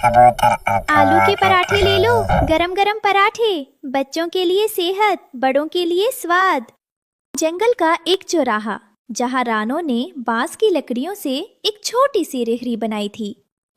आलू के पराठे ले लो, गरम गरम पराठे, बच्चों के लिए सेहत, बड़ों के लिए स्वाद। जंगल का एक चौराहा जहाँ रानो ने बांस की लकड़ियों से एक छोटी सी रेहड़ी बनाई थी।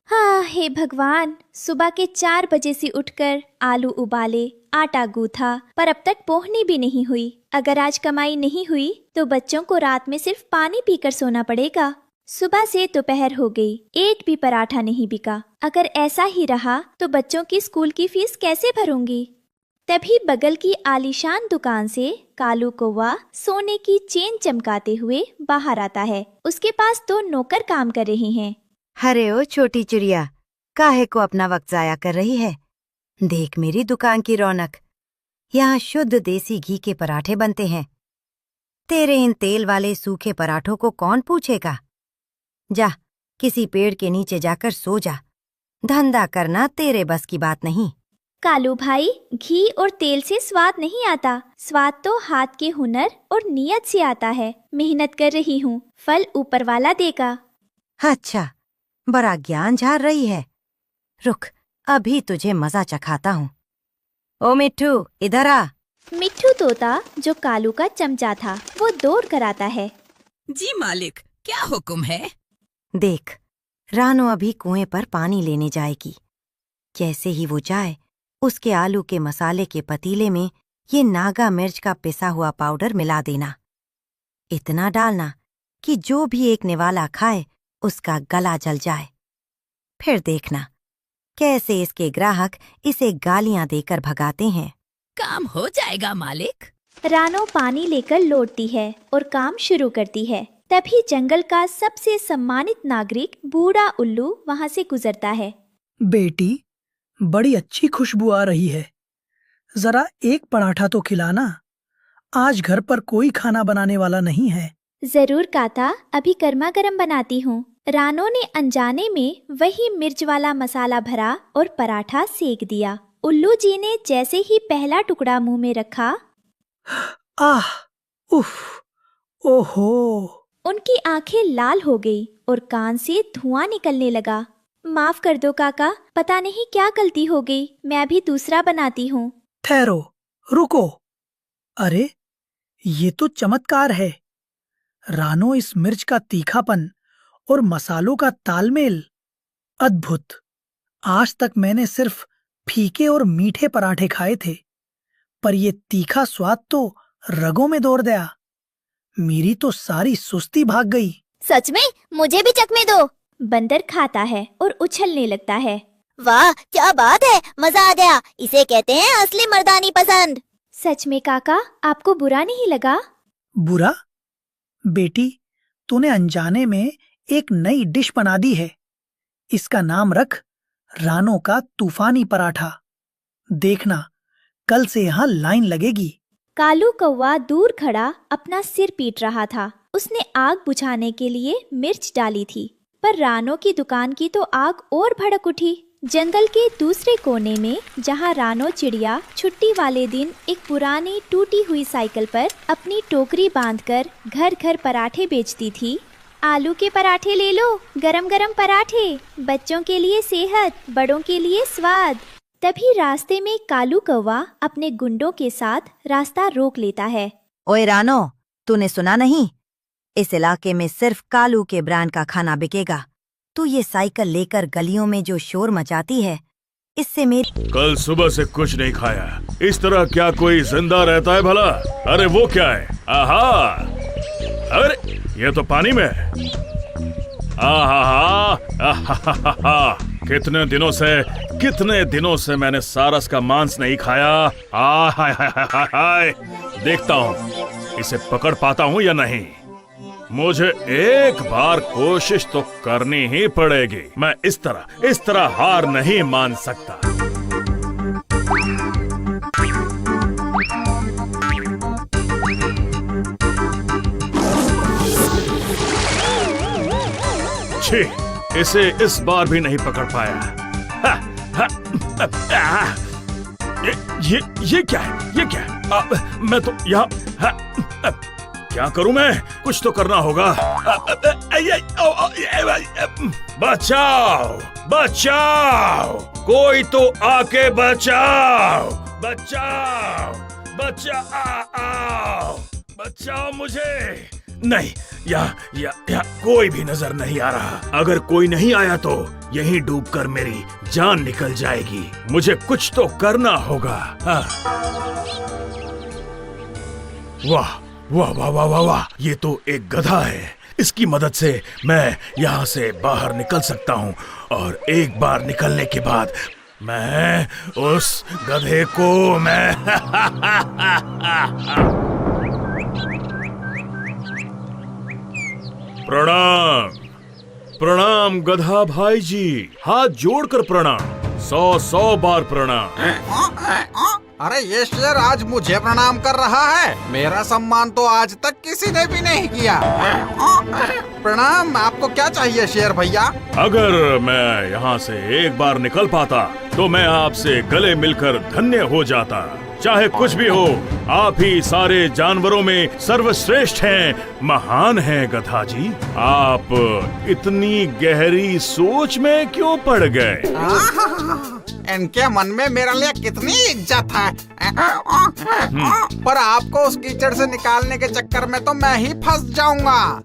हाँ, हे भगवान, सुबह के 4 बजे से उठकर आलू उबाले, आटा गूथा, पर अब तक पोहनी भी नहीं हुई। अगर आज कमाई नहीं हुई तो बच्चों को रात में सिर्फ पानी पीकर सोना पड़ेगा। सुबह से दोपहर हो गई, एक भी पराठा नहीं बिका। अगर ऐसा ही रहा तो बच्चों की स्कूल की फीस कैसे भरूंगी? तभी बगल की आलीशान दुकान से कालू कौवा सोने की चेन चमकाते हुए बाहर आता है। उसके पास 2 नौकर काम कर रहे हैं। अरे ओ छोटी चिड़िया, काहे को अपना वक्त जाया कर रही है? देख मेरी दुकान की रौनक, यहाँ शुद्ध देसी घी के पराठे बनते हैं। तेरे इन तेल वाले सूखे पराठों को कौन पूछेगा? जा, किसी पेड़ के नीचे जाकर सो जा। धंधा करना तेरे बस की बात नहीं। कालू भाई, घी और तेल से स्वाद नहीं आता, स्वाद तो हाथ के हुनर और नियत से आता है। मेहनत कर रही हूँ, फल ऊपर वाला देगा। अच्छा, बड़ा ज्ञान झाड़ रही है। रुक, अभी तुझे मजा चखाता हूँ। ओ मिट्ठू, इधर आ। मिट्ठू तोता, जो कालू का चमचा था, वो दौड़ कर आता है। जी मालिक, क्या हुक्म है? देख, रानो अभी कुएं पर पानी लेने जाएगी। जैसे ही वो जाए, उसके आलू के मसाले के पतीले में ये नागा मिर्च का पिसा हुआ पाउडर मिला देना। इतना डालना कि जो भी एक निवाला खाए उसका गला जल जाए। फिर देखना कैसे इसके ग्राहक इसे गालियां देकर भगाते हैं। काम हो जाएगा मालिक। रानो पानी लेकर लौटती है और काम शुरू करती है। तभी जंगल का सबसे सम्मानित नागरिक बूढ़ा उल्लू वहाँ से गुजरता है। बेटी, बड़ी अच्छी खुशबू आ रही है। जरा एक पराठा तो खिलाना। आज घर पर कोई खाना बनाने वाला नहीं है। जरूर काता, अभी गर्मा गर्म बनाती हूँ। रानो ने अनजाने में वही मिर्च वाला मसाला भरा और पराठा सेक दिया। उल्लू जी ने जैसे ही पहला टुकड़ा मुंह में रखा, आह, उफ, ओहो। उनकी आंखें लाल हो गई और कान से धुआं निकलने लगा। माफ कर दो काका, पता नहीं क्या गलती हो गई, मैं भी दूसरा बनाती हूँ। ठहरो, रुको। अरे, ये तो चमत्कार है। रानो, इस मिर्च का तीखापन और मसालों का तालमेल अद्भुत। आज तक मैंने सिर्फ फीके और मीठे पराठे खाए थे, पर ये तीखा स्वाद तो रगों में दौड़ गया। मेरी तो सारी सुस्ती भाग गई। सच में? मुझे भी चखने दो। बंदर खाता है और उछलने लगता है। वाह, क्या बात है, मजा आ गया। इसे कहते हैं असली मर्दानी पसंद। सच में काका, आपको बुरा नहीं लगा? बुरा? बेटी, तूने अनजाने में एक नई डिश बना दी है। इसका नाम रख रानो का तूफानी पराठा। देखना, कल से यहाँ लाइन लगेगी। कालू कौवा दूर खड़ा अपना सिर पीट रहा था। उसने आग बुझाने के लिए मिर्च डाली थी, पर रानो की दुकान की तो आग और भड़क उठी। जंगल के दूसरे कोने में, जहाँ रानो चिड़िया छुट्टी वाले दिन एक पुरानी टूटी हुई साइकिल पर अपनी टोकरी बांधकर घर घर पराठे बेचती थी। आलू के पराठे ले लो, गरम गरम पराठे, बच्चों के लिए सेहत, बड़ों के लिए स्वाद। तभी रास्ते में कालू कौवा अपने गुंडों के साथ रास्ता रोक लेता है। ओए रानो, तूने सुना नहीं? इस इलाके में सिर्फ कालू के ब्रांड का खाना बिकेगा। तू ये साइकिल लेकर गलियों में जो शोर मचाती है, इससे मेरी... कल सुबह से कुछ नहीं खाया। इस तरह क्या कोई जिंदा रहता है भला? अरे वो क्या है? आहा! अरे ये तो पानी में है। आहा! कितने दिनों से मैंने सारस का मांस नहीं खाया। हाय, देखता हूँ इसे पकड़ पाता हूँ या नहीं। मुझे एक बार कोशिश तो करनी ही पड़ेगी। मैं इस तरह हार नहीं मान सकता। छी, इसे इस बार भी नहीं पकड़ पाया। ये क्या है? मैं तो यहाँ क्या करूं मैं? कुछ तो करना होगा। बचाओ, बचाओ, कोई तो आके बचाओ, बचाओ, बचाओ, बचाओ मुझे। नहीं, या कोई भी नजर नहीं आ रहा। अगर कोई नहीं आया तो यहीं डूबकर मेरी जान निकल जाएगी। मुझे कुछ तो करना होगा। हाँ। वाह वाह वाह वाह वाह वाह, ये तो एक गधा है। इसकी मदद से मैं यहाँ से बाहर निकल सकता हूँ और एक बार निकलने के बाद मैं उस गधे को मैं प्रणाम, प्रणाम गधा भाई जी, हाथ जोड़कर प्रणाम, 100 बार प्रणाम। अरे ये शेर आज मुझे प्रणाम कर रहा है। मेरा सम्मान तो आज तक किसी ने भी नहीं किया। प्रणाम, आपको क्या चाहिए शेर भैया? अगर मैं यहाँ से एक बार निकल पाता तो मैं आपसे गले मिलकर धन्य हो जाता। चाहे कुछ भी हो, आप ही सारे जानवरों में सर्वश्रेष्ठ हैं, महान हैं गधा जी। आप इतनी गहरी सोच में क्यों पड़ गए? इनके मन में मेरे लिए कितनी इज्जत है। पर आपको उस कीचड़ से निकालने के चक्कर में तो मैं ही फंस जाऊंगा।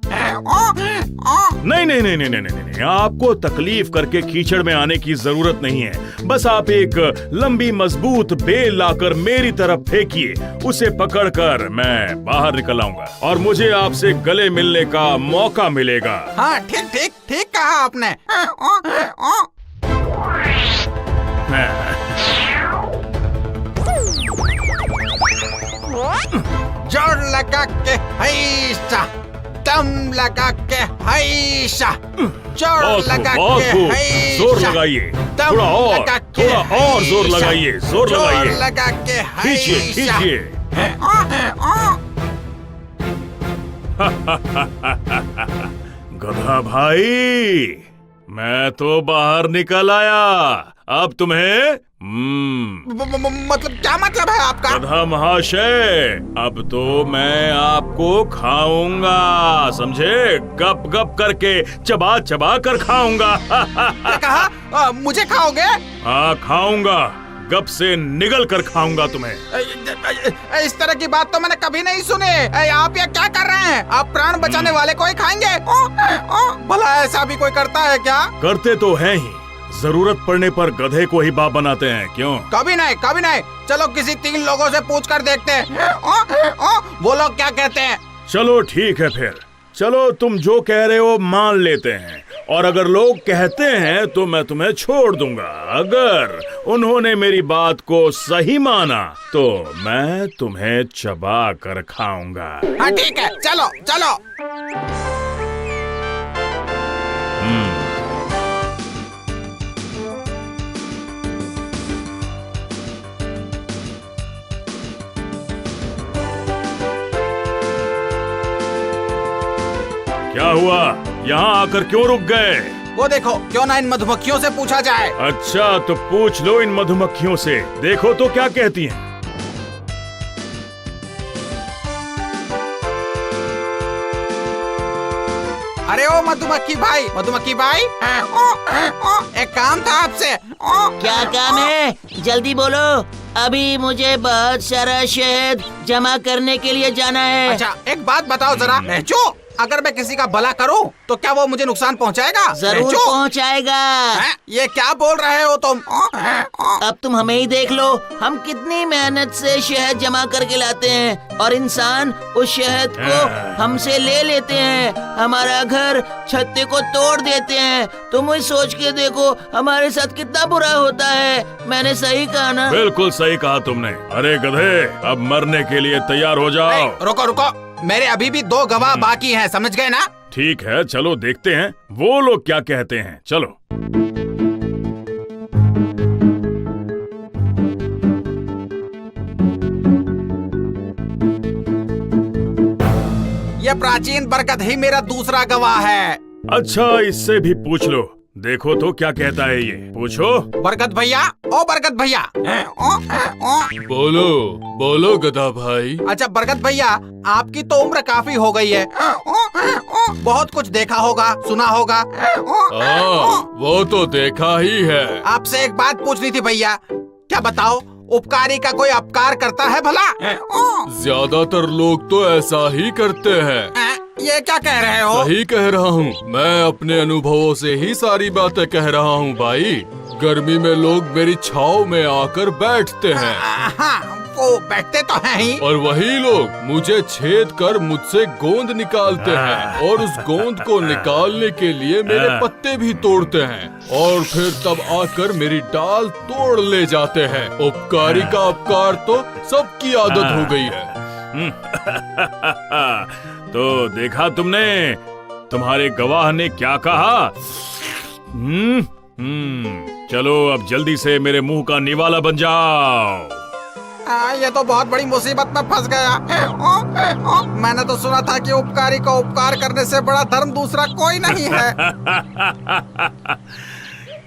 नहीं नहीं नहीं नहीं नहीं नहीं, आपको तकलीफ करके कीचड़ में आने की जरूरत नहीं है। बस आप एक लंबी मजबूत बेल लाकर मेरी तरफ फेंकिए, उसे पकड़कर मैं बाहर निकल आऊंगा और मुझे आपसे गले मिलने का मौका मिलेगा। हाँ, ठीक ठीक ठीक कहा आपने। जोर लगा के हैशा, दम लगा के हैशा, जोर लगा के हैशा, जोर लगाइए, थोड़ा और जोर लगाइए, जोर लगाइए, लगा के खींचिए खींचिए। गधा भाई, मैं तो बाहर निकल आया। अब तुम्हें मतलब क्या मतलब है आपका? गधा महाशय, अब तो मैं आपको खाऊंगा, समझे? गप गप करके, चबा चबा कर खाऊंगा। क्या कहा? मुझे खाओगे? हाँ, खाऊंगा, गप से निगल कर खाऊंगा तुम्हें। इस तरह की बात तो मैंने कभी नहीं सुनी। आप ये क्या कर रहे हैं? आप प्राण बचाने वाले को ही खाएंगे? भला ऐसा भी कोई करता है क्या? करते तो हैं ही, जरूरत पड़ने पर गधे को ही बाप बनाते हैं। क्यों? कभी नहीं, कभी नहीं। चलो किसी 3 लोगों से पूछ कर देखते हैं वो लोग क्या कहते हैं। चलो ठीक है फिर, चलो तुम जो कह रहे हो मान लेते हैं, और अगर लोग कहते हैं तो मैं तुम्हें छोड़ दूंगा। अगर उन्होंने मेरी बात को सही माना तो मैं तुम्हें चबा कर खाऊंगा। हाँ ठीक है, चलो चलो। क्या हुआ? यहाँ आकर क्यों रुक गए? वो देखो, क्यों ना इन मधुमक्खियों से पूछा जाए। अच्छा तो पूछ लो इन मधुमक्खियों से, देखो तो क्या कहती हैं। अरे ओ मधुमक्खी भाई, मधुमक्खी भाई, एक काम था आपसे। क्या काम है? जल्दी बोलो, अभी मुझे बहुत सारा शहद जमा करने के लिए जाना है। अच्छा एक बात बताओ जरा, जो अगर मैं किसी का भला करूं तो क्या वो मुझे नुकसान पहुंचाएगा? जरूर पहुंचाएगा। ये क्या बोल रहे हो तुम? अब तुम हमें ही देख लो, हम कितनी मेहनत से शहद जमा करके लाते हैं और इंसान उस शहद को हमसे ले लेते हैं, हमारा घर छत्ते को तोड़ देते हैं। तुम वही सोच के देखो हमारे साथ कितना बुरा होता है। मैंने सही कहा ना? बिल्कुल सही कहा तुमने। अरे गधे, अब मरने के लिए तैयार हो जाओ। रुको रुको, मेरे अभी भी 2 गवाह बाकी हैं, समझ गए ना? ठीक है, चलो देखते हैं वो लोग क्या कहते हैं। चलो। ये प्राचीन बरगद ही मेरा दूसरा गवाह है। अच्छा, इससे भी पूछ लो, देखो तो क्या कहता है ये, पूछो। बरगद भैया, ओ बरगद भैया। बोलो बोलो गधा भाई। अच्छा बरगद भैया, आपकी तो उम्र काफी हो गई है, बहुत कुछ देखा होगा, सुना होगा। वो तो देखा ही है। आपसे एक बात पूछनी थी भैया, क्या बताओ, उपकारी का कोई अपकार करता है भला? ज्यादातर लोग तो ऐसा ही करते हैं। ये क्या कह रहे हो? सही कह रहा हूँ, मैं अपने अनुभवों से ही सारी बातें कह रहा हूँ भाई। गर्मी में लोग मेरी छाव में आकर बैठते हैं। हाँ, वो बैठते तो हैं ही। और वही लोग मुझे छेद कर मुझसे गोंद निकालते हैं और उस गोंद को निकालने के लिए मेरे पत्ते भी तोड़ते हैं और फिर तब आकर मेरी डाल तोड़ ले जाते हैं। उपकारी का अपकार तो सबकी आदत हो गई है। तो देखा तुमने, तुम्हारे गवाह ने क्या कहा? चलो अब जल्दी से मेरे मुंह का निवाला बन जाओ। ये तो बहुत बड़ी मुसीबत में फंस गया। मैंने तो सुना था कि उपकारी को उपकार करने से बड़ा धर्म दूसरा कोई नहीं है।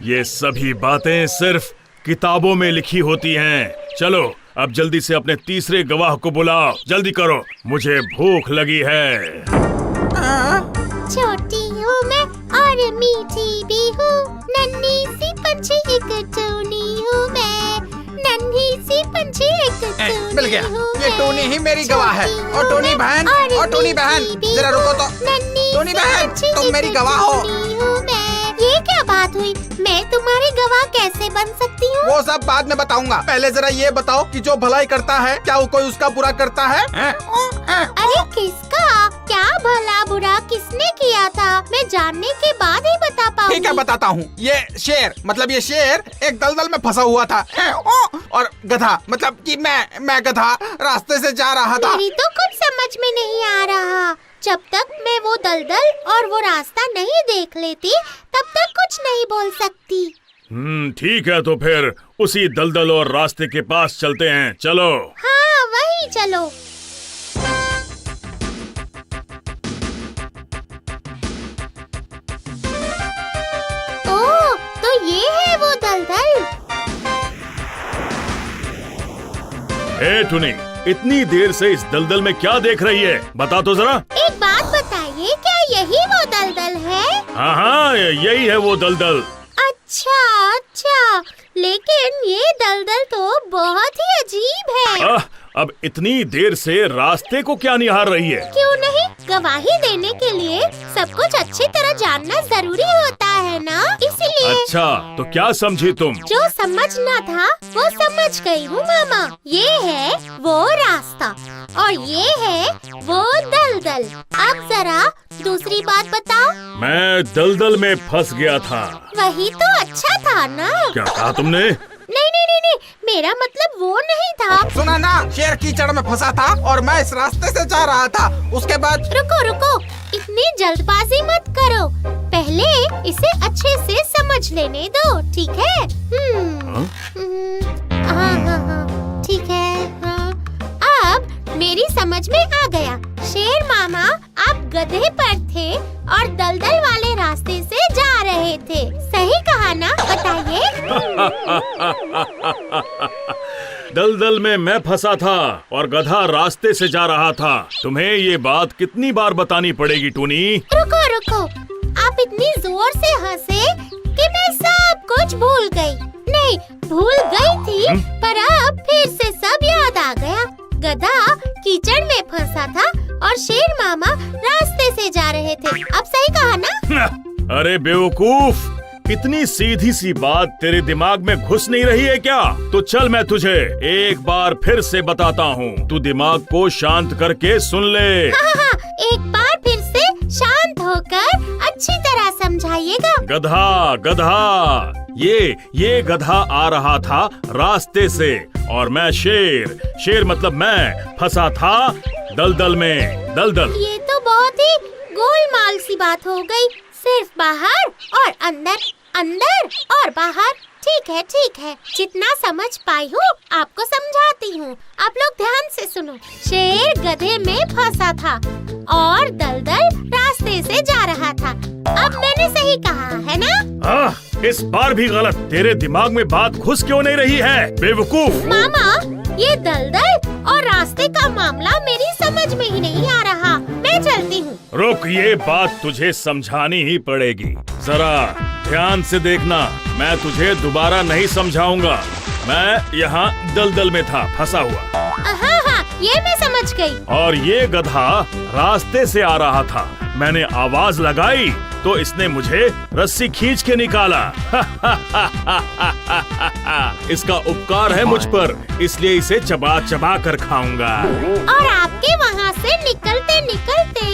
ये सभी बातें सिर्फ किताबों में लिखी होती हैं। चलो अब जल्दी से अपने तीसरे गवाह को बुलाओ, जल्दी करो, मुझे भूख लगी है। छोटी हूँ मैं और मीठी भी हूँ, नन्ही सी पंछी एक टूनी हूँ मैं, नन्ही सी पंछी एक टूनी मिल गया, हूँ ये टूनी ही मेरी गवाह है। और टूनी बहन, और टूनी बहन, जरा रुको तो। टूनी बहन, तुम मेरी गवाह हो। ये क्या बात हुई? मैं तुम्हारी गवाह कैसे बन सकती हूँ? वो सब बाद में बताऊंगा, पहले जरा ये बताओ कि जो भलाई करता है क्या वो कोई उसका बुरा करता है? अरे किसका क्या भला बुरा किसने किया था? मैं जानने के बाद ही बता पाऊंगी। ठीक है, बताता हूँ। ये शेर, मतलब ये शेर एक दलदल में फंसा हुआ था और गधा, मतलब कि मैं गधा रास्ते से जा रहा था। मेरी तो कुछ समझ में नहीं आ रहा। जब तक मैं वो दलदल और वो रास्ता नहीं देख लेती तब तक कुछ नहीं बोल सकती। ठीक है, तो फिर उसी दलदल और रास्ते के पास चलते हैं, चलो। हाँ वही चलो। ओह, तो ये है वो दलदल। ए टुनी, इतनी देर से इस दलदल में क्या देख रही है, बता तो जरा। एक बात बताइए, क्या यही वो दलदल है? हाँ, यही है वो दलदल। अच्छा, लेकिन ये दलदल तो बहुत ही अजीब है। अब इतनी देर से रास्ते को क्या निहार रही है? क्यों नहीं, गवाही देने के लिए सब कुछ अच्छी तरह जानना जरूरी होता है ना, इसीलिए। अच्छा, तो क्या समझी तुम? जो समझना था वो समझ गई हूँ मामा। ये है वो रास्ता और ये है वो दलदल। अब जरा दूसरी बात बताओ। मैं दलदल में फंस गया था। वही तो अच्छा था ना। क्या कहा तुमने? नहीं, मेरा मतलब वो नहीं था। सुना ना, शेर कीचड़ में फंसा था और मैं इस रास्ते से जा रहा था। उसके बाद रुको, इतनी जल्दबाजी मत करो, पहले इसे अच्छे से समझ लेने दो, ठीक है? हाँ, ठीक है। हाँ, अब मेरी समझ में आ गया। शेर मामा, आप गधे पर थे और दलदल वाले रास्ते से जा रहे थे, सही कहा ना? बताइए। दलदल में मैं फंसा था और गधा रास्ते से जा रहा था। तुम्हें ये बात कितनी बार बतानी पड़ेगी टूनी? रुको, आप इतनी जोर से हंसे कि मैं सब कुछ भूल गई। नहीं, भूल गई थी, पर अब फिर से सब याद आ गया। गधा कीचड़ में फंसा था और शेर मामा रास्ते से जा रहे थे। अब सही कहा ना? अरे बेवकूफ, इतनी सीधी सी बात तेरे दिमाग में घुस नहीं रही है क्या? तो चल मैं तुझे एक बार फिर से बताता हूँ, तू दिमाग को शांत करके सुन ले। हाँ, एक बार फिर से शांत होकर अच्छी तरह समझाइएगा। गधा, ये गधा आ रहा था रास्ते से और मैं शेर मतलब मैं फंसा था दलदल में। दलदल। ये तो बहुत ही गोलमाल सी बात हो गई। सिर्फ बाहर और अंदर, अंदर और बाहर, ठीक है, जितना समझ पाई हूँ आपको समझाती हूँ। आप लोग ध्यान से सुनो। शेर गधे में फंसा था और दलदल रास्ते से जा रहा था। अब मैंने सही कहा है ना? इस बार भी गलत। तेरे दिमाग में बात घुस क्यों नहीं रही है, बेवकूफ? मामा, ये दलदल और रास्ते का मामला मेरी समझ में ही नहीं आ रहा। मैं चलती हूँ। रुक, ये बात तुझे समझानी ही पड़ेगी। जरा ध्यान से देखना, मैं तुझे दोबारा नहीं समझाऊंगा। मैं यहाँ दलदल में था फंसा हुआ। हाँ, ये मैं समझ गई। और ये गधा रास्ते से आ रहा था। मैंने आवाज लगाई तो इसने मुझे रस्सी खींच के निकाला। इसका उपकार है मुझ पर, इसलिए इसे चबा चबा कर खाऊंगा। और आपके वहाँ से निकलते निकलते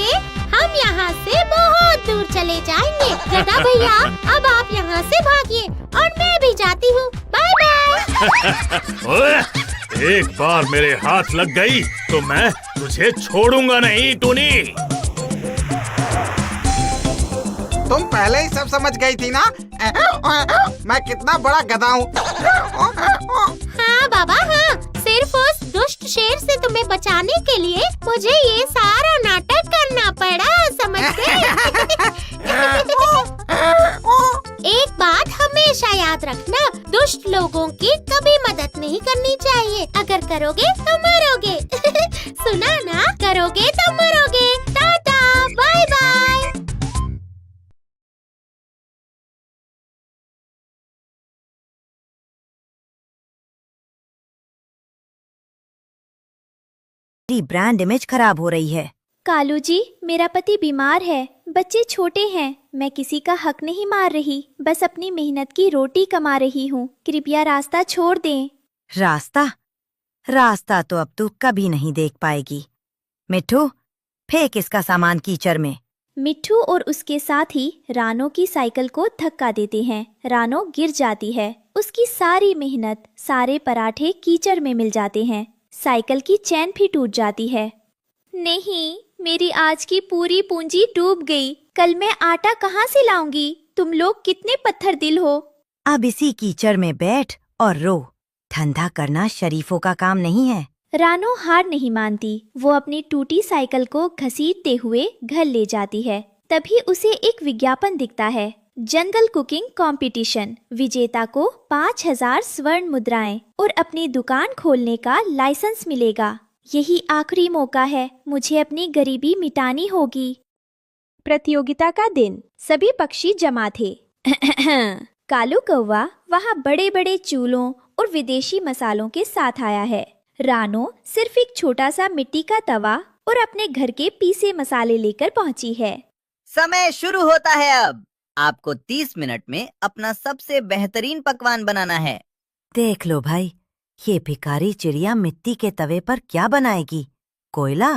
हम यहाँ से बहुत दूर चले जाएंगे। गधा भैया, अब आप यहाँ से भागिए और मैं भी जाती हूँ। Bye bye. ओए, एक बार मेरे हाथ लग गई तो मैं तुझे छोड़ूंगा नहीं, टूनी। तुम पहले ही सब समझ गई थी ना मैं कितना बड़ा गधा हूँ। हाँ बाबा, हाँ। सिर्फ उस दुष्ट शेर से तुम्हें बचाने के लिए मुझे ये सारा नाटक करना पड़ा, समझ गए? एक बात हमेशा याद रखना, दुष्ट लोगों की कभी मदद नहीं करनी चाहिए। अगर करोगे तो मरोगे। सुना ना, करोगे तो मरोगे। Tata, bye bye. Brand image खराब हो रही है। कालू जी, मेरा पति बीमार है, बच्चे छोटे हैं। मैं किसी का हक नहीं मार रही, बस अपनी मेहनत की रोटी कमा रही हूँ। कृपया रास्ता छोड़ दें। रास्ता तो अब तू कभी नहीं देख पाएगी। मिट्ठू, फेंक इसका सामान कीचड़ में। मिट्ठू और उसके साथी रानो की साइकिल को धक्का देते हैं। रानो गिर जाती है। उसकी सारी मेहनत, सारे पराठे कीचड़ में मिल जाते हैं। साइकिल की चैन भी टूट जाती है। नहीं, मेरी आज की पूरी पूंजी डूब गई। कल मैं आटा कहाँ से लाऊंगी? तुम लोग कितने पत्थर दिल हो। अब इसी कीचड़ में बैठ और रो। धंधा करना शरीफों का काम नहीं है। रानो हार नहीं मानती। वो अपनी टूटी साइकिल को घसीटते हुए घर ले जाती है। तभी उसे एक विज्ञापन दिखता है, जंगल कुकिंग कंपटीशन। विजेता को 5000 स्वर्ण मुद्राएं और अपनी दुकान खोलने का लाइसेंस मिलेगा। यही आखिरी मौका है, मुझे अपनी गरीबी मिटानी होगी। प्रतियोगिता का दिन। सभी पक्षी जमा थे। कालू कौवा वहाँ बड़े बड़े चूल्हों और विदेशी मसालों के साथ आया है। रानो सिर्फ एक छोटा सा मिट्टी का तवा और अपने घर के पीसे मसाले लेकर पहुँची है। समय शुरू होता है अब। आपको 30 मिनट में अपना सबसे बेहतरीन पकवान बनाना है। देख लो भाई, ये भिखारी चिड़िया मिट्टी के तवे पर क्या बनाएगी? कोयला?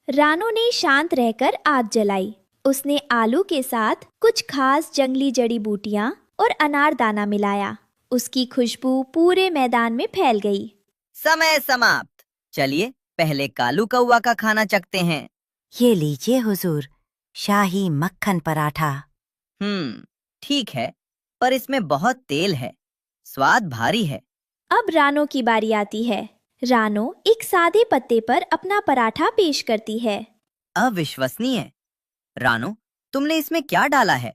रानो ने शांत रहकर आग जलाई। उसने आलू के साथ कुछ खास जंगली जड़ी बूटियां और अनारदाना मिलाया। उसकी खुशबू पूरे मैदान में फैल गई। समय समाप्त। चलिए पहले कालू कौवा का खाना चखते हैं। ये लीजिए हुजूर, शाही मक्खन पराठा। ठीक है, पर इसमें बहुत तेल है, स्वाद भारी है। अब रानो की बारी आती है। रानो एक सादे पत्ते पर अपना पराठा पेश करती है। अविश्वसनीय। रानो, तुमने इसमें क्या डाला है?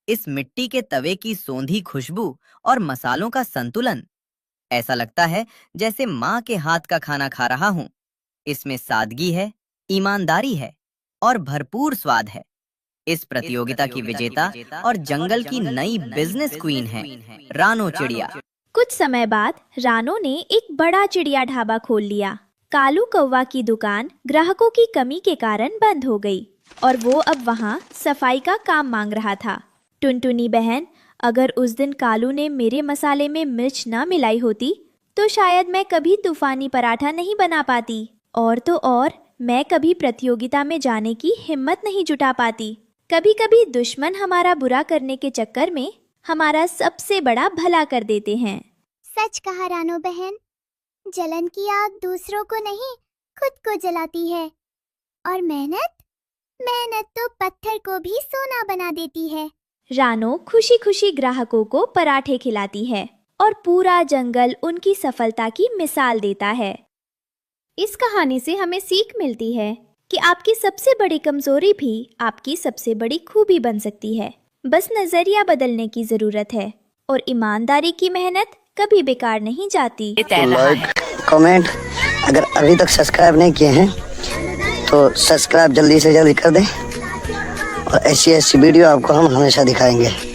इस मिट्टी के तवे की सोंधी खुशबू और मसालों का संतुलन, ऐसा लगता है जैसे माँ के हाथ का खाना खा रहा हूँ। इसमें सादगी है, ईमानदारी है और भरपूर स्वाद है। इस प्रतियोगिता की विजेता और जंगल की नई बिजनेस क्वीन है रानो चिड़िया। कुछ समय बाद रानो ने एक बड़ा चिड़िया ढाबा खोल लिया। कालू कौवा की दुकान ग्राहकों की कमी के कारण बंद हो गई और वो अब वहाँ सफाई का काम मांग रहा था। टुनटुनी बहन, अगर उस दिन कालू ने मेरे मसाले में मिर्च न मिलाई होती तो शायद मैं कभी तूफानी पराठा नहीं बना पाती, और तो और मैं कभी प्रतियोगिता में जाने की हिम्मत नहीं जुटा पाती। कभी कभी दुश्मन हमारा बुरा करने के चक्कर में हमारा सबसे बड़ा भला कर देते हैं। सच कहा रानो बहन, जलन की आग दूसरों को नहीं खुद को जलाती है, और मेहनत तो पत्थर को भी सोना बना देती है। रानो खुशी खुशी ग्राहकों को पराठे खिलाती है और पूरा जंगल उनकी सफलता की मिसाल देता है। इस कहानी से हमें सीख मिलती है कि आपकी सबसे बड़ी कमजोरी भी आपकी सबसे बड़ी खूबी बन सकती है। बस नजरिया बदलने की जरूरत है और ईमानदारी की मेहनत कभी बेकार नहीं जाती। लाइक, कमेंट, अगर अभी तक सब्सक्राइब नहीं किए हैं तो सब्सक्राइब जल्दी से जल्दी कर दें और ऐसी वीडियो आपको हम हमेशा दिखाएंगे।